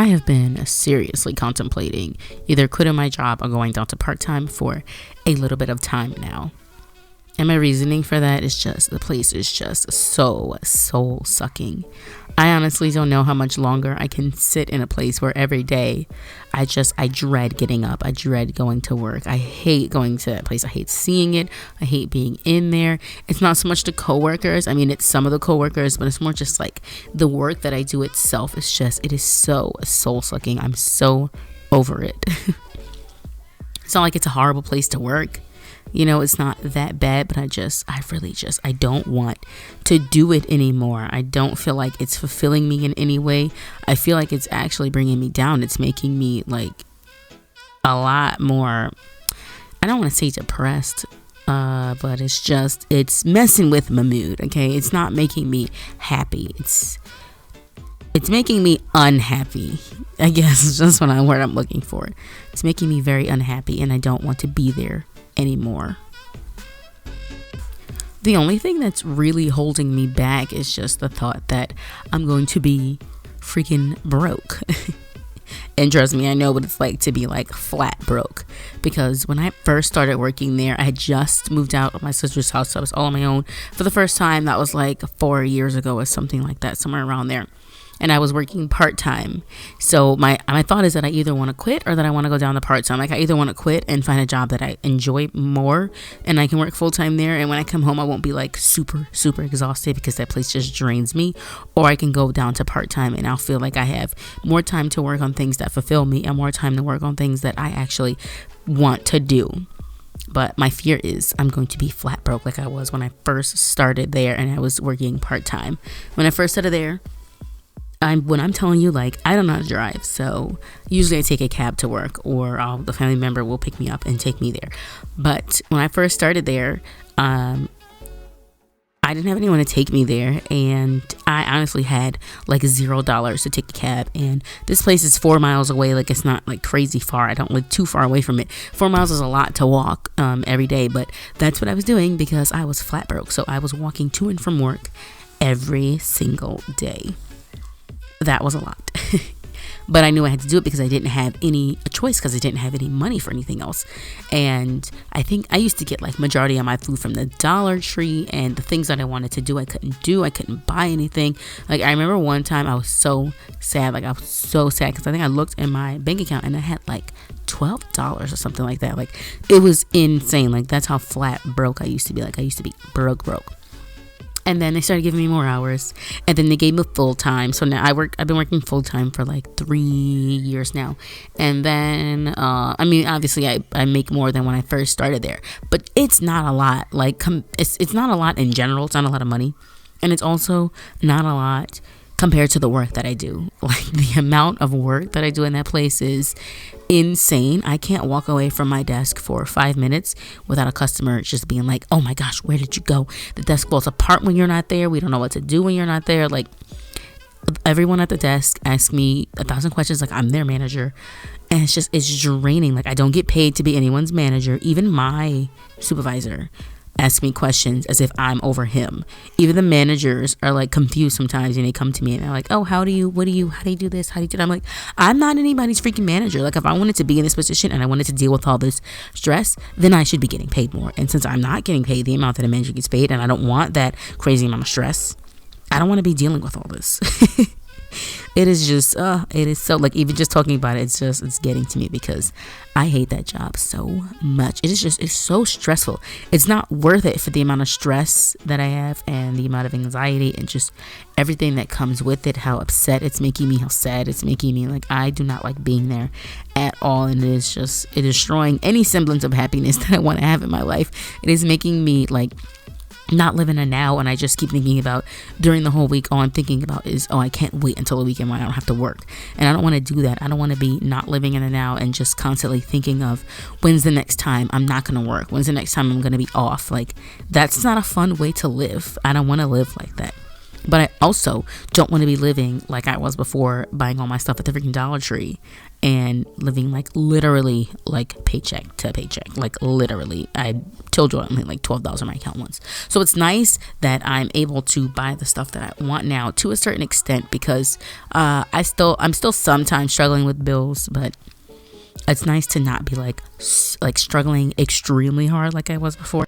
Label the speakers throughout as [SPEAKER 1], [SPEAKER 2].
[SPEAKER 1] I have been seriously contemplating either quitting my job or going down to part-time for a little bit of time now. And my reasoning for that is just the place is just so soul sucking. I honestly don't know how much longer I can sit in a place where every day I dread getting up. I dread going to work. I hate going to that place. I hate seeing it. I hate being in there. It's not so much the coworkers. I mean, it's some of the coworkers, but it's more just like the work that I do itself. It is so soul sucking. I'm so over it. It's not like it's a horrible place to work. You know, it's not that bad, but I don't want to do it anymore. I don't feel like it's fulfilling me in any way. I feel like it's actually bringing me down. It's making me like a lot more, I don't want to say depressed, but it's messing with my mood. Okay. It's not making me happy. It's making me unhappy. I guess it's just what I'm looking for. It's making me very unhappy, and I don't want to be there anymore. The only thing that's really holding me back is just the thought that I'm going to be freaking broke. And trust me, I know what it's like to be like flat broke, because when I first started working there, I had just moved out of my sister's house, so I was all on my own for the first time. That was like 4 years ago or something like that, somewhere around there. And I was working part-time. So my thought is that I either want to quit or that I want to go down to part-time. Like, I either want to quit and find a job that I enjoy more and I can work full-time there. And when I come home, I won't be like super, super exhausted because that place just drains me. Or I can go down to part-time and I'll feel like I have more time to work on things that fulfill me and more time to work on things that I actually want to do. But my fear is I'm going to be flat broke like I was when I first started there and I was working part-time. When I first started there, when I'm telling you, like, I don't know how to drive, so usually I take a cab to work, or the family member will pick me up and take me there. But when I first started there, I didn't have anyone to take me there, and I honestly had like $0 to take a cab. And this place is 4 miles away. Like, it's not like crazy far. I don't live too far away from it. 4 miles is a lot to walk every day, but that's what I was doing because I was flat broke. So I was walking to and from work every single day. That was a lot. But I knew I had to do it because I didn't have any choice, because I didn't have any money for anything else. And I think I used to get like majority of my food from the Dollar Tree, and the things that I wanted to do, I couldn't do. I couldn't buy anything. Like, I remember one time I was so sad. Like, I was so sad because I think I looked in my bank account and I had like $12 or something like that. Like, it was insane. Like, that's how flat broke I used to be. Like, I used to be broke. And then they started giving me more hours, and then they gave me full time. So now I've been working full time for like 3 years now. And then, I mean, obviously I make more than when I first started there, but it's not a lot. Like, it's not a lot in general. It's not a lot of money. And it's also not a lot compared to the work that I do. Like, the amount of work that I do in that place is insane. I can't walk away from my desk for 5 minutes without a customer just being like, oh my gosh, where did you go? The desk falls apart when you're not there. We don't know what to do when you're not there. Like, everyone at the desk asks me 1,000 questions. Like, I'm their manager, and it's draining. Like, I don't get paid to be anyone's manager. Even my supervisor ask me questions as if I'm over him. Even the managers are like confused sometimes, and they come to me and they're like, oh, how do you do this? How do you do that? I'm like, I'm not anybody's freaking manager. Like, if I wanted to be in this position and I wanted to deal with all this stress, then I should be getting paid more. And since I'm not getting paid the amount that a manager gets paid, and I don't want that crazy amount of stress, I don't want to be dealing with all this. It is just, it is so, like, even just talking about it, it's getting to me because I hate that job so much. It's so stressful. It's not worth it for the amount of stress that I have and the amount of anxiety and just everything that comes with it, how upset it's making me, how sad it's making me. Like, I do not like being there at all. And it is destroying any semblance of happiness that I want to have in my life. It is making me like not living a now, and I just keep thinking about during the whole week, all I'm thinking about is, I can't wait until the weekend when I don't have to work. And I don't want to do that. I don't want to be not living in the now and just constantly thinking of when's the next time I'm not going to work, when's the next time I'm going to be off. Like, that's not a fun way to live. I don't want to live like that. But I also don't want to be living like I was before, buying all my stuff at the freaking Dollar Tree and living like literally like paycheck to paycheck. Like literally, I told you I only like $12 in my account once. So it's nice that I'm able to buy the stuff that I want now to a certain extent, because I'm still sometimes struggling with bills, but it's nice to not be like struggling extremely hard like I was before.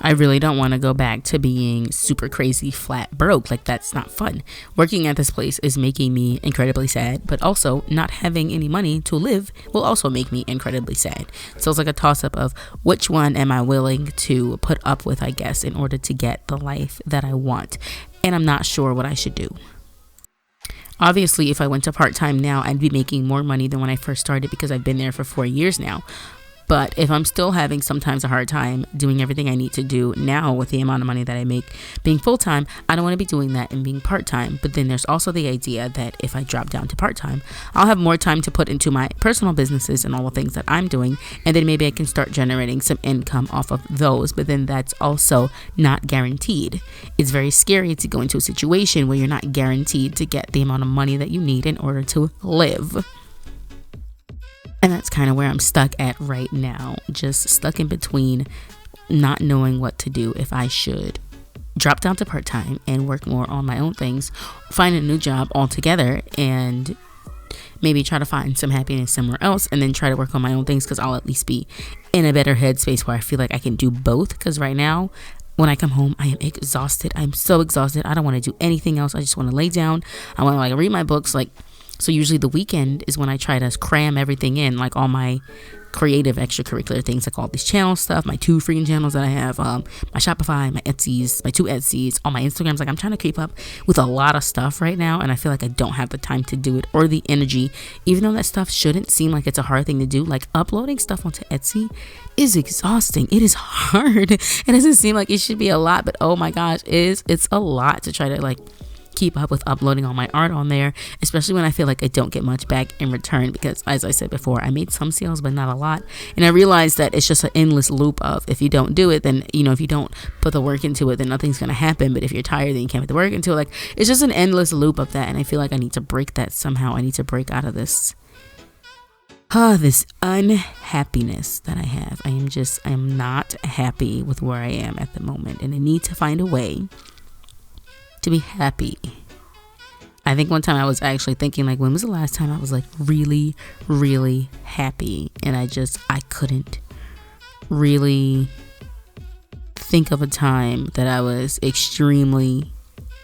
[SPEAKER 1] I really don't want to go back to being super crazy flat broke. Like, that's not fun. Working at this place is making me incredibly sad, but also not having any money to live will also make me incredibly sad. So it's like a toss-up of which one am I willing to put up with, I guess, in order to get the life that I want. And I'm not sure what I should do. Obviously, if I went to part-time now, I'd be making more money than when I first started, because I've been there for 4 years now. But if I'm still having sometimes a hard time doing everything I need to do now with the amount of money that I make being full-time, I don't want to be doing that and being part-time. But then there's also the idea that if I drop down to part-time, I'll have more time to put into my personal businesses and all the things that I'm doing. And then maybe I can start generating some income off of those. But then that's also not guaranteed. It's very scary to go into a situation where you're not guaranteed to get the amount of money that you need in order to live. And that's kind of where I'm stuck at right now. Just stuck in between, not knowing what to do, if I should drop down to part-time and work more on my own things, find a new job altogether, and maybe try to find some happiness somewhere else, and then try to work on my own things, because I'll at least be in a better headspace where I feel like I can do both. Because right now, when I come home, I am exhausted. I'm so exhausted. I don't want to do anything else. I just want to lay down. I want to like read my books. So usually the weekend is when I try to cram everything in, like all my creative extracurricular things, like all these channel stuff, my 2 freaking channels that I have, my Shopify, my Etsy's, my 2 Etsy's, all my Instagrams. Like, I'm trying to keep up with a lot of stuff right now, and I feel like I don't have the time to do it or the energy, even though that stuff shouldn't seem like it's a hard thing to do. Like, uploading stuff onto Etsy is exhausting. It is hard. It doesn't seem like it should be a lot, but oh my gosh, it's a lot to try to like keep up with uploading all my art on there, especially when I feel like I don't get much back in return, because as I said before, I made some sales but not a lot. And I realized that it's just an endless loop of, if you don't do it, then if you don't put the work into it, then nothing's gonna happen. But if you're tired, then you can't put the work into it. Like, it's just an endless loop of that, and I feel like I need to break that somehow. I need to break out of this this unhappiness that I have. I am not happy with where I am at the moment, and I need to find a way to be happy. I think one time I was actually thinking, like, when was the last time I was like really, really happy? And I couldn't really think of a time that I was extremely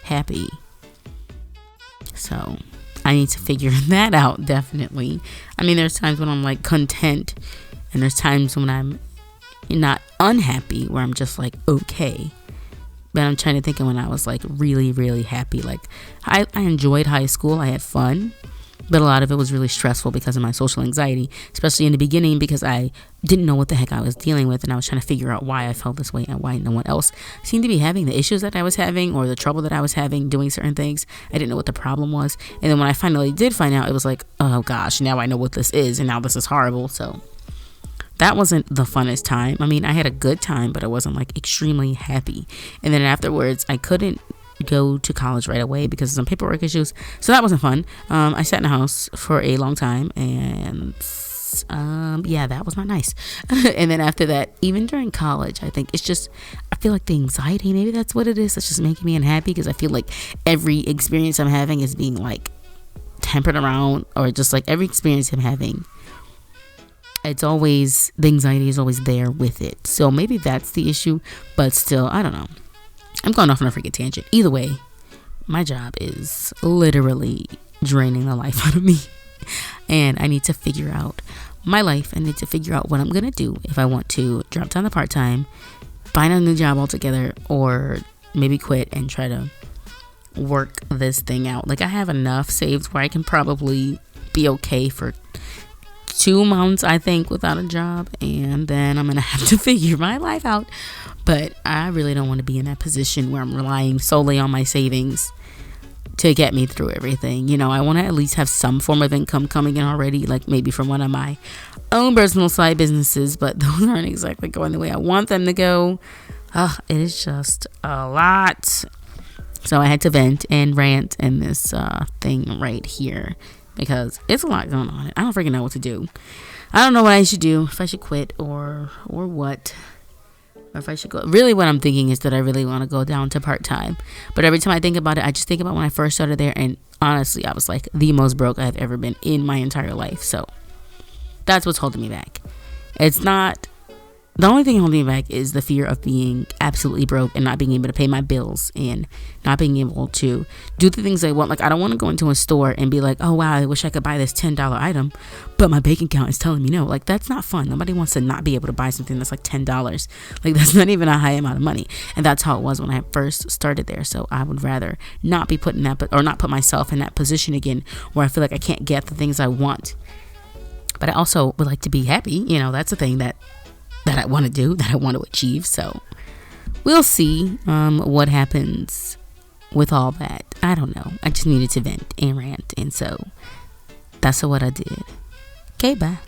[SPEAKER 1] happy. So I need to figure that out, definitely. I mean, there's times when I'm like content, and there's times when I'm not unhappy, where I'm just like okay. But I'm trying to think of when I was like really, really happy. Like, I enjoyed high school. I had fun, but a lot of it was really stressful because of my social anxiety, especially in the beginning, because I didn't know what the heck I was dealing with, and I was trying to figure out why I felt this way and why no one else seemed to be having the issues that I was having, or the trouble that I was having doing certain things. I didn't know what the problem was. And then when I finally did find out, it was like, oh gosh, now I know what this is, and now this is horrible. So that wasn't the funnest time. I mean, I had a good time, but I wasn't like extremely happy. And then afterwards, I couldn't go to college right away because of some paperwork issues. So that wasn't fun. I sat in the house for a long time, and yeah, that was not nice. And then after that, even during college, I think it's just, I feel like the anxiety, maybe that's what it is. That's just making me unhappy, because I feel like every experience I'm having is being like tempered around, or just like every experience I'm having, it's always, the anxiety is always there with it. So maybe that's the issue, but still, I don't know. I'm going off on a freaking tangent. Either way, my job is literally draining the life out of me, and I need to figure out my life. I need to figure out what I'm going to do if I want to drop down to part-time, find a new job altogether, or maybe quit and try to work this thing out. Like, I have enough saved where I can probably be okay for 2 months, I think, without a job, and then I'm gonna have to figure my life out. But I really don't want to be in that position where I'm relying solely on my savings to get me through everything. I want to at least have some form of income coming in already, like maybe from one of my own personal side businesses, but those aren't exactly going the way I want them to go. It is just a lot. So I had to vent and rant in this thing right here. because it's a lot going on. I don't freaking know what to do. I don't know what I should do, if I should quit or what, or if I should go. Really what I'm thinking is that I really want to go down to part-time. But every time I think about it, I just think about when I first started there, and honestly, I was like the most broke I've ever been in my entire life. So that's what's holding me back. It's not, the only thing holding me back is the fear of being absolutely broke and not being able to pay my bills and not being able to do the things I want. Like, I don't want to go into a store and be like, oh wow, I wish I could buy this $10 item, but my bank account is telling me no. Like, that's not fun. Nobody wants to not be able to buy something that's like $10. Like, that's not even a high amount of money. And that's how it was when I first started there. So I would rather not be put in that, or not put myself in that position again where I feel like I can't get the things I want. But I also would like to be happy. You know, that's the thing that I want to do, that I want to achieve. So we'll see what happens with all that. I don't know. I just needed to vent and rant. And so that's what I did. Okay, bye.